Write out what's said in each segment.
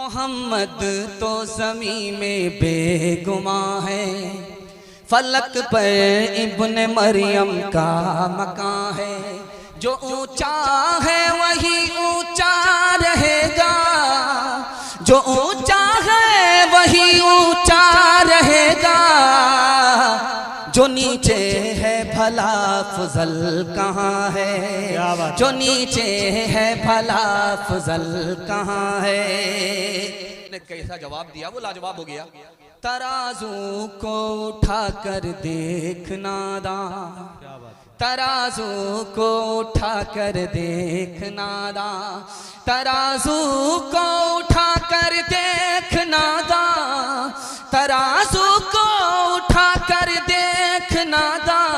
محمد تو زمین میں بے گماں ہے، فلک پر ابن مریم کا مکان ہے، جو اونچا ہے وہی اونچا رہے گا، جو اونچا ہے وہی اونچا رہے گا، جو نیچے ہے بھلا افضل کہاں ہے، جو نیچے ہے بھلا افضل کہاں ہے۔ نے کیسا جواب دیا، وہ لاجواب ہو گیا۔ ترازو کو اٹھا کر دیکھ ناداں، ترازو کو اٹھا کر دیکھ ناداں، ترازو کو اٹھا کر دیکھ ناداں، ترازو کو اٹھا کر دیکھ ناداں،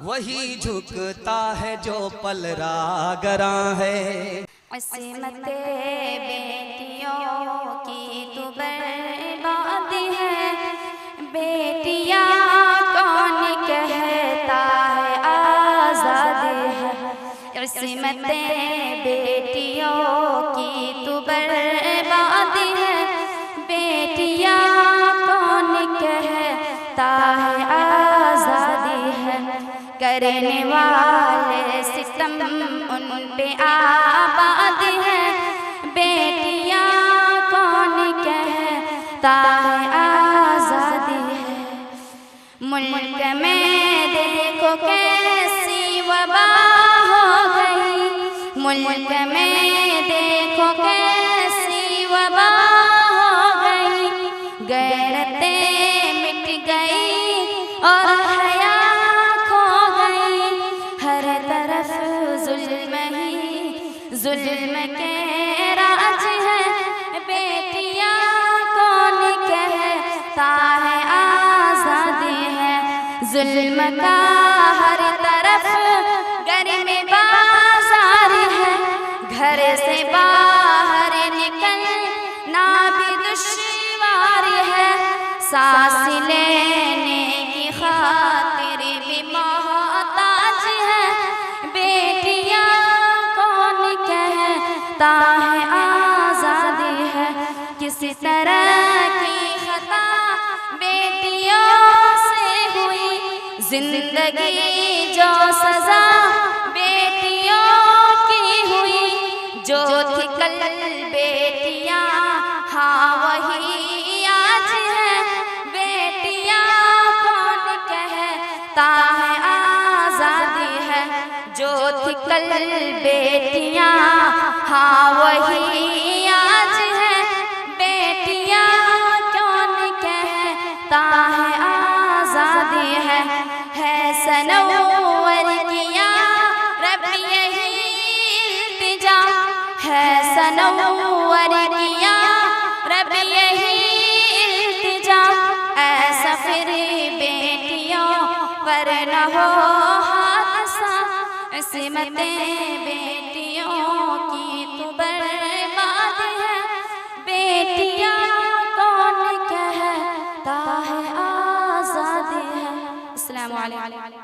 وہی جھکتا ہے جو پلرا گراں ہے۔ عصمت بیٹیوں کی تو برباد ہے، بیٹیاں کون کہتا ہے آزاد ہے، عصمت بیٹیوں کی تو برباد ہے، بیٹیاں کون کہتا ہے آزاد ہے، کرنے والے ستم ان پہ آباد ہے، بیٹیاں کون کہتا ہے آزادی ہے۔ ملک میں دیکھو کیسی وبا ہو گئی، ملک میں دیکھو کیسی وبا ہو گئی، غیرتیں مٹ گئی اور حیا کھو گئی، ہر طرف ظلم ہی ظلم کے راج ہے، بیٹیاں کون کہتا ہے آزادی ہے، ظلم کا ہر طرف گھر میں بازار ہے، گھر سے باہر نکلنا بھی دشوار ہے، سانس لینے کی خاطر بھی محتاج ہے، بیٹیاں کون کہتا ہے آزادی ہے، کس طرح کی خطا بیٹیوں سے ہوئی، زندگی جو سزا بیٹیوں کی ہوئی، جو تھی کل بیٹیاں ہاں وہی آج ہے، بیٹیاں کون کہتا ہے آزادی ہے، جو تھی کل بیٹیاں ہاں وہی آج ہے، بیٹیاں کون کہتا ہے آزادی ہے سنور کیا رب یہی التجا، ہے سنور کیا رب یہی التجا، ایسا پھر بیٹیوں پر نہ ہو حادثہ، عصمت بیٹیوں کی